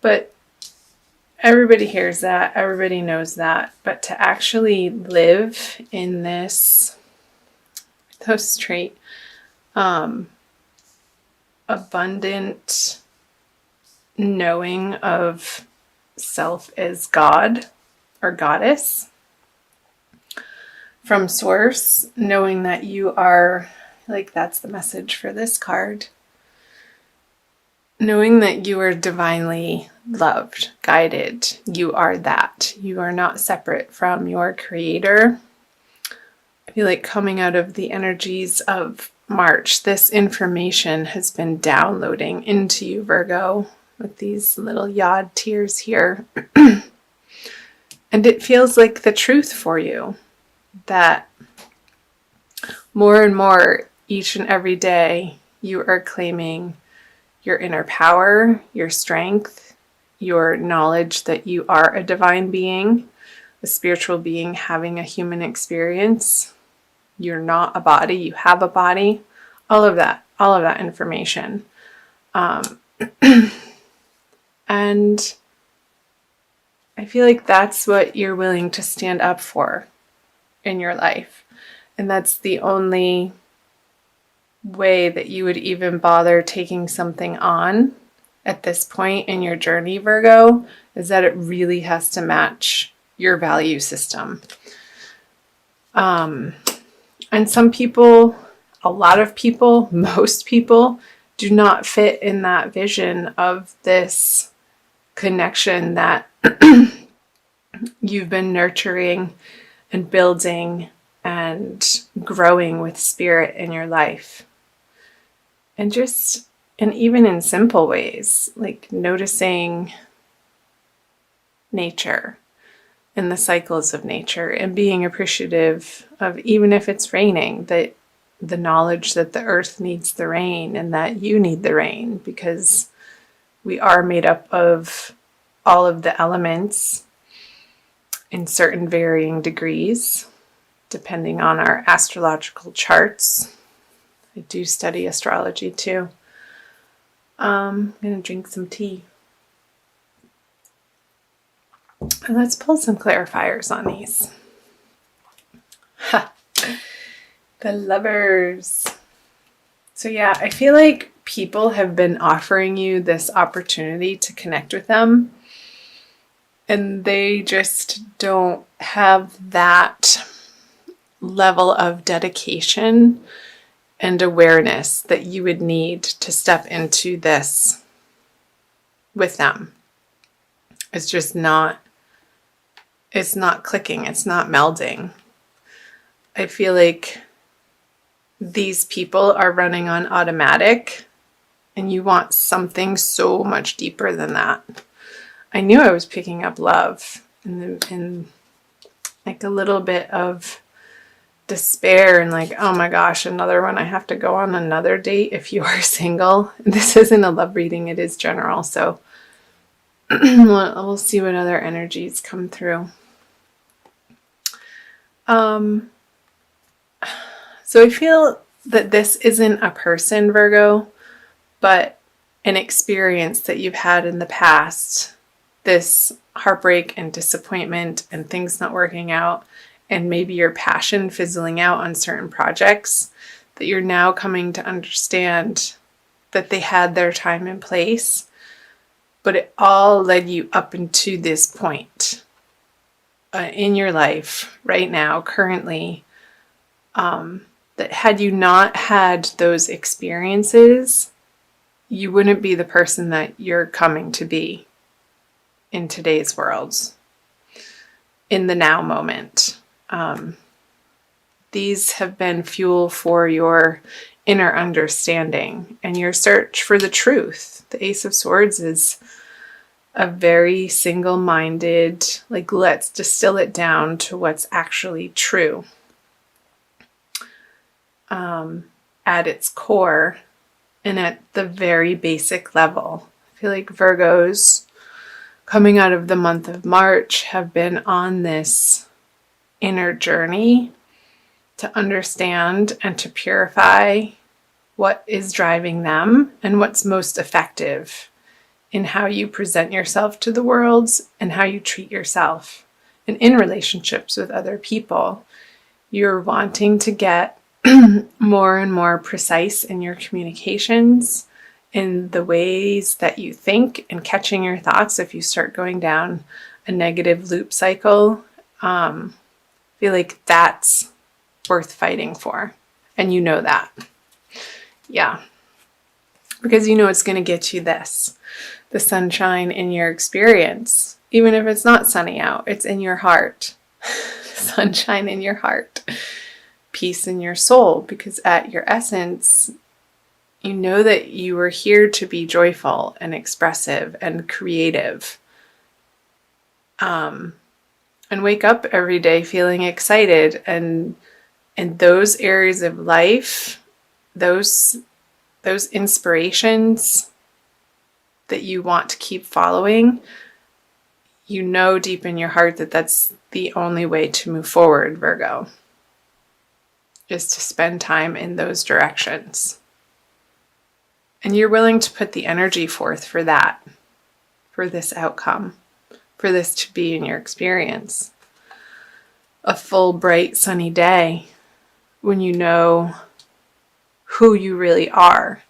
But everybody hears that, everybody knows that, but to actually live in this so straight, abundant knowing of self as God or goddess from source, knowing that you are, like, that's the message for this card, knowing that you are divinely loved, guided. You are that. You are not separate from your creator. I feel like coming out of the energies of March, this information has been downloading into you, Virgo, with these little yod tears here. And it feels like the truth for you, that more and more each and every day you are claiming your inner power, your strength, your knowledge that you are a divine being, a spiritual being having a human experience. You're not a body, you have a body. All of that information. And I feel like that's what you're willing to stand up for in your life. And that's the only way that you would even bother taking something on at this point in your journey, Virgo, is that it really has to match your value system. And some people, a lot of people, most people do not fit in that vision of this connection that you've been nurturing and building and growing with spirit in your life. And even in simple ways, like noticing nature and the cycles of nature and being appreciative of, even if it's raining, that the knowledge that the earth needs the rain and that you need the rain, because we are made up of all of the elements in certain varying degrees, depending on our astrological charts. I do study astrology too. I'm going to drink some tea. And let's pull some clarifiers on these. The Lovers. So yeah, I feel like people have been offering you this opportunity to connect with them, and they just don't have that level of dedication and awareness that you would need to step into this with them. It's just not, it's not clicking, it's not melding. I feel like these people are running on automatic, and you want something so much deeper than that. I knew I was picking up love and like a little bit of despair and like, oh my gosh, another one. I have to go on another date if you are single. This isn't a love reading, it is general. So we'll see what other energies come through. So I feel that this isn't a person, Virgo, but an experience that you've had in the past. This heartbreak and disappointment and things not working out, and maybe your passion fizzling out on certain projects, that you're now coming to understand that they had their time and place, but it all led you up into this point in your life right now, currently, that had you not had those experiences, you wouldn't be the person that you're coming to be in today's world, in the now moment. These have been fuel for your inner understanding and your search for the truth. The Ace of Swords is a very single-minded, like, let's distill it down to what's actually true. At its core and at the very basic level. I feel like Virgos coming out of the month of March have been on this inner journey to understand and to purify what is driving them and what's most effective in how you present yourself to the world and how you treat yourself. And in relationships with other people, you're wanting to get more and more precise in your communications, in the ways that you think, and catching your thoughts if you start going down a negative loop cycle. I feel like that's worth fighting for. And you know that. Yeah. Because you know it's going to get you this. The sunshine in your experience. Even if it's not sunny out, it's in your heart. Sunshine in your heart. Peace in your soul. Because at your essence, you know that you were here to be joyful and expressive and creative. And wake up every day feeling excited. And those areas of life, those inspirations that you want to keep following, you know deep in your heart that that's the only way to move forward, Virgo, is to spend time in those directions. And you're willing to put the energy forth for that, for this outcome, for this to be in your experience. A full, bright, sunny day when you know who you really are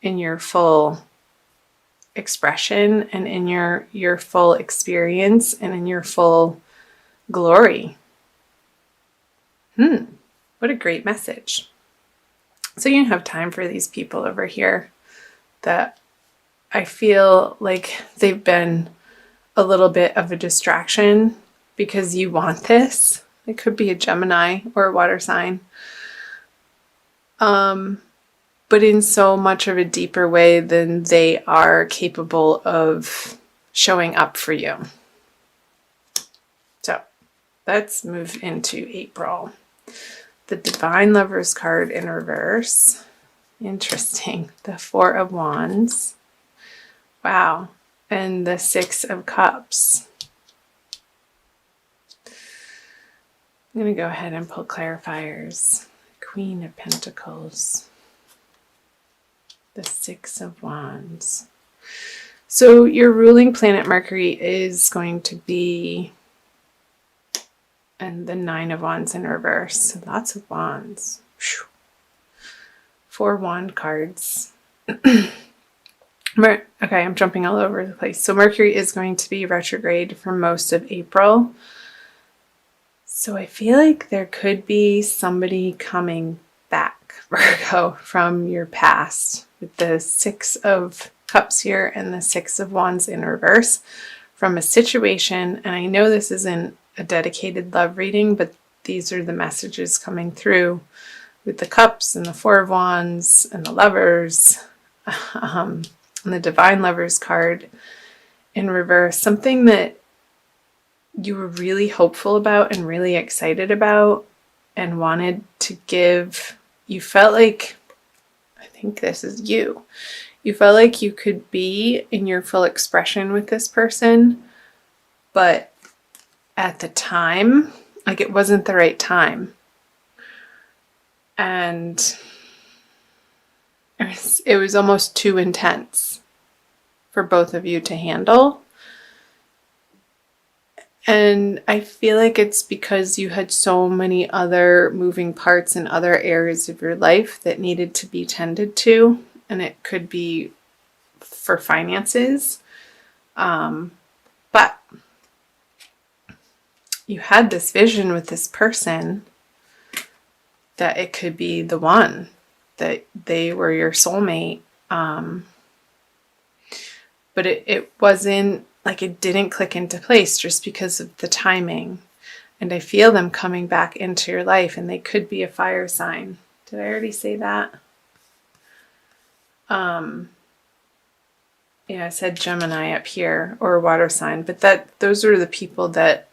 in your full expression and in your full experience and in your full glory. What a great message. So you have time for these people over here that I feel like they've been a little bit of a distraction because you want this. It could be a Gemini or a water sign. But in so much of a deeper way than they are capable of showing up for you. So let's move into April. The Divine Lovers card in reverse. Interesting. The Four of Wands. Wow. And the Six of Cups. I'm going to go ahead and pull clarifiers. Queen of Pentacles. The Six of Wands. So your ruling planet Mercury is going to be, and the Nine of Wands in reverse. So lots of wands. Whew. 4 wand cards. Okay, I'm jumping all over the place. So Mercury is going to be retrograde for most of April. So I feel like there could be somebody coming back, Virgo, from your past. With the Six of Cups here and the Six of Wands in reverse from a situation. And I know this isn't a dedicated love reading, but these are the messages coming through with the Cups and the Four of Wands and the Lovers and the Divine Lovers card in reverse. Something that you were really hopeful about and really excited about and wanted to give. You felt like, I think this is you. You felt like you could be in your full expression with this person, but at the time, like it wasn't the right time. And it was almost too intense for both of you to handle. And I feel like it's because you had so many other moving parts in other areas of your life that needed to be tended to. And it could be for finances. But you had this vision with this person that it could be the one, that they were your soulmate. But it wasn't, like it didn't click into place just because of the timing. And I feel them coming back into your life, and they could be a fire sign. Did I already say that? Yeah, I said Gemini up here, or a water sign, but those are the people that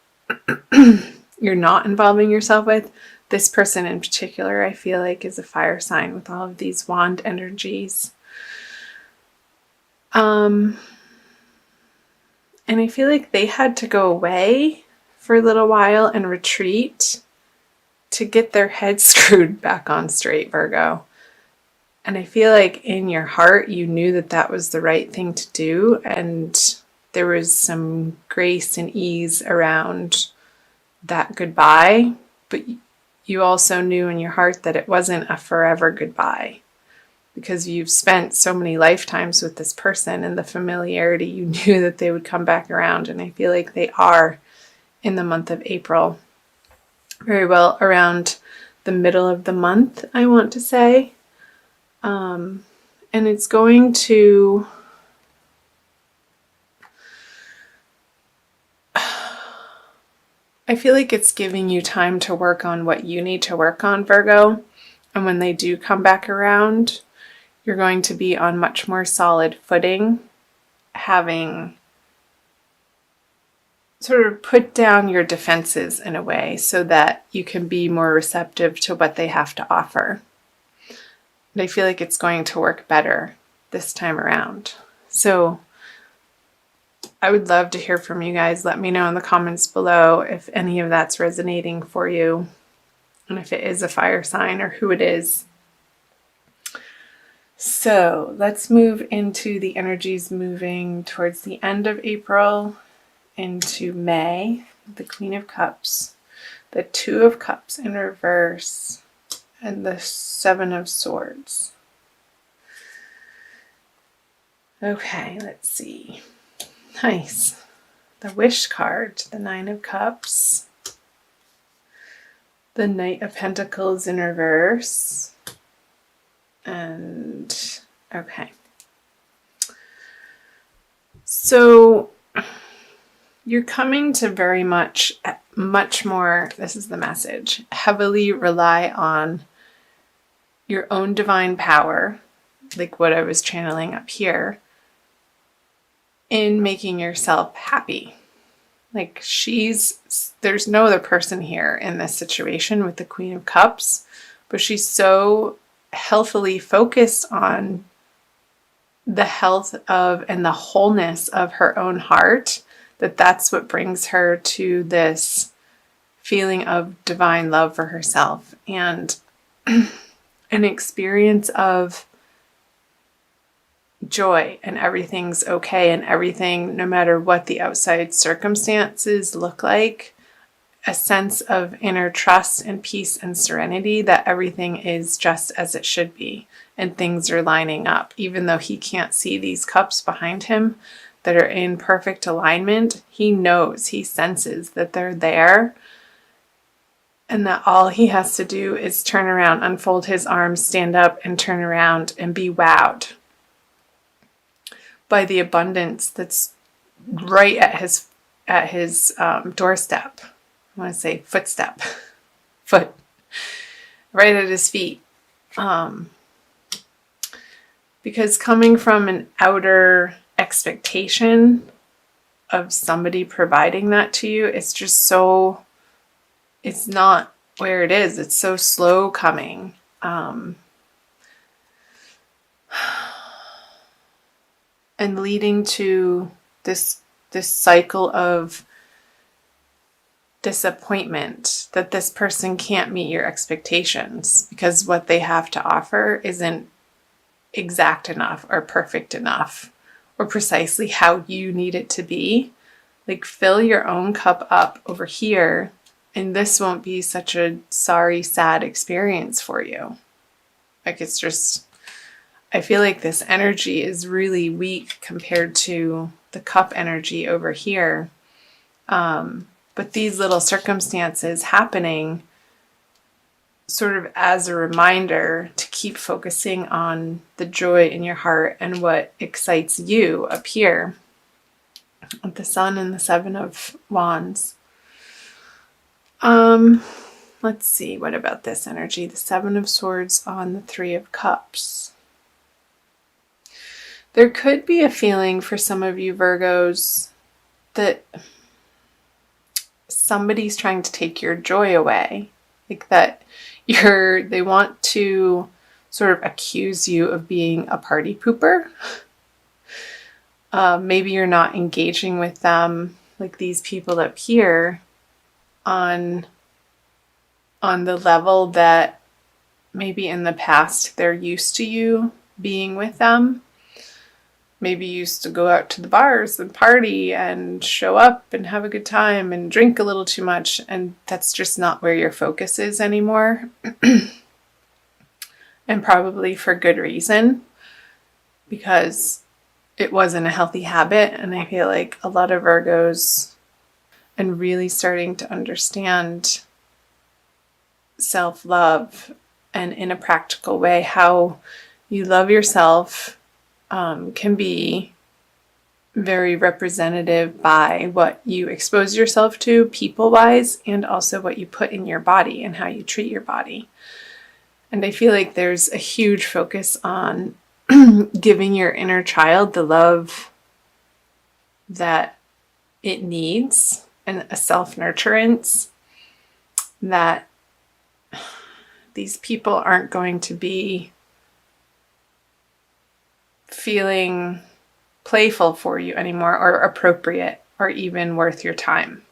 you're not involving yourself with. This person in particular, I feel like, is a fire sign with all of these wand energies. And I feel like they had to go away for a little while and retreat to get their head screwed back on straight, Virgo. And I feel like in your heart, you knew that that was the right thing to do. And there was some grace and ease around that goodbye. But you also knew in your heart that it wasn't a forever goodbye, because you've spent so many lifetimes with this person, and the familiarity, you knew that they would come back around. And I feel like they are in the month of April. Very well around the middle of the month, I want to say. And it's going to I feel like it's giving you time to work on what you need to work on, Virgo. And when they do come back around, you're going to be on much more solid footing, having sort of put down your defenses in a way so that you can be more receptive to what they have to offer. And I feel like it's going to work better this time around. So I would love to hear from you guys. Let me know in the comments below if any of that's resonating for you, and if it is a fire sign or who it is. So let's move into the energies moving towards the end of April into May. The Queen of Cups, the Two of Cups in reverse, and the Seven of Swords. Okay, let's see. Nice. The Wish card, the Nine of Cups, the Knight of Pentacles in reverse, and okay. So you're coming to very much more, this is the message, heavily rely on your own divine power, like what I was channeling up here, in making yourself happy. Like there's no other person here in this situation with the Queen of Cups, but she's so healthily focused on the health of and the wholeness of her own heart, that's what brings her to this feeling of divine love for herself and an experience of joy, and everything's okay, and everything, no matter what the outside circumstances look like, a sense of inner trust and peace and serenity that everything is just as it should be and things are lining up. Even though he can't see these cups behind him that are in perfect alignment, he knows, he senses that they're there, and that all he has to do is turn around, unfold his arms, stand up, and turn around and be wowed by the abundance that's right at his doorstep. I want to say footstep, foot, right at his feet. Because coming from an outer expectation of somebody providing that to you, it's just so, it's not where it is. It's so slow coming. And leading to this cycle of disappointment that this person can't meet your expectations because what they have to offer isn't exact enough or perfect enough or precisely how you need it to be. Like, fill your own cup up over here, and this won't be such a sorry, sad experience for you. Like, it's just, I feel like this energy is really weak compared to the cup energy over here. But these little circumstances happening sort of as a reminder to keep focusing on the joy in your heart and what excites you up here with the Sun and the Seven of Wands. Let's see, what about this energy? The Seven of Swords on the Three of Cups. There could be a feeling for some of you Virgos that somebody's trying to take your joy away. Like that they want to sort of accuse you of being a party pooper. Maybe you're not engaging with them, like these people up here, on the level that maybe in the past they're used to you being with them. Maybe you used to go out to the bars and party and show up and have a good time and drink a little too much, and that's just not where your focus is anymore. And probably for good reason, because it wasn't a healthy habit. And I feel like a lot of Virgos, and really starting to understand self-love and in a practical way how you love yourself, can be very representative by what you expose yourself to people-wise, and also what you put in your body and how you treat your body. And I feel like there's a huge focus on giving your inner child the love that it needs, and a self-nurturance that these people aren't going to be feeling playful for you anymore, or appropriate, or even worth your time.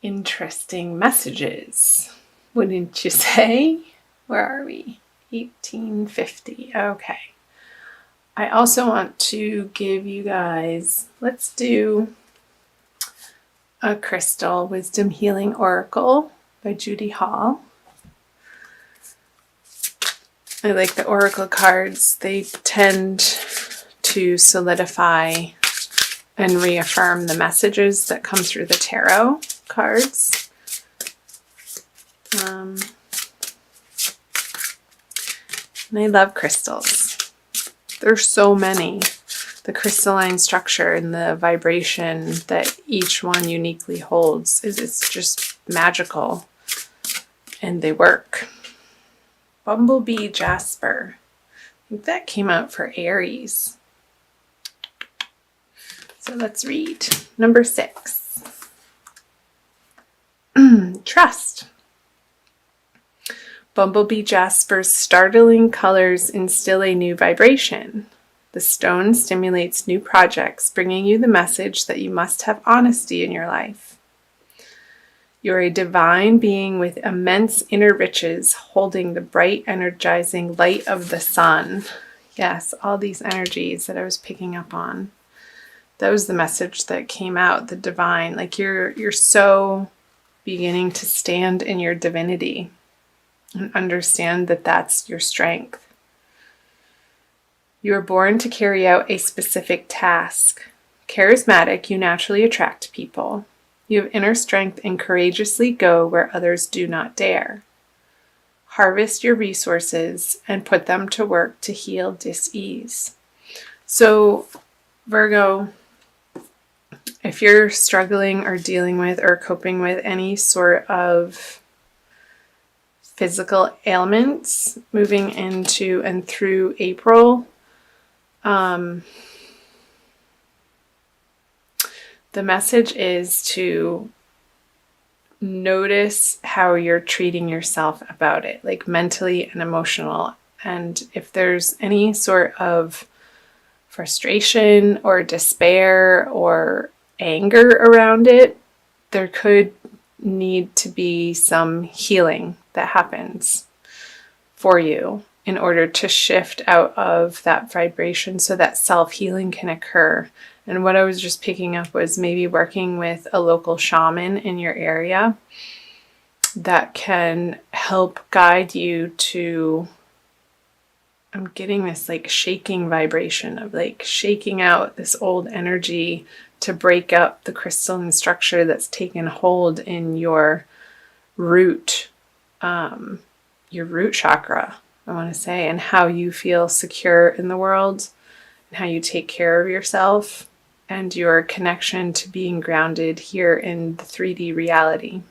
Interesting messages, wouldn't you say? Where are we? 1850. Okay. I also want to give you guys, let's do a crystal wisdom healing oracle by Judy Hall. I like the oracle cards. They tend to solidify and reaffirm the messages that come through the tarot cards. And I love crystals. There's so many. The crystalline structure and the vibration that each one uniquely holds is just magical, and they work. Bumblebee Jasper. I think that came out for Aries. So let's read. Number 6. Trust. Bumblebee Jasper's startling colors instill a new vibration. The stone stimulates new projects, bringing you the message that you must have honesty in your life. You're a divine being with immense inner riches, holding the bright, energizing light of the sun. Yes, all these energies that I was picking up on. That was the message that came out, the divine. Like you're so beginning to stand in your divinity and understand that that's your strength. You are born to carry out a specific task. Charismatic, you naturally attract people. You have inner strength and courageously go where others do not dare. Harvest your resources and put them to work to heal dis-ease. So, Virgo, if you're struggling or dealing with or coping with any sort of physical ailments moving into and through April, the message is to notice how you're treating yourself about it, like mentally and emotional. And if there's any sort of frustration or despair or anger around it, there could need to be some healing that happens for you in order to shift out of that vibration so that self-healing can occur. And what I was just picking up was maybe working with a local shaman in your area that can help guide you to, I'm getting this like shaking vibration of like shaking out this old energy to break up the crystalline structure that's taken hold in your root chakra, I want to say, and how you feel secure in the world and how you take care of yourself and your connection to being grounded here in the 3D reality.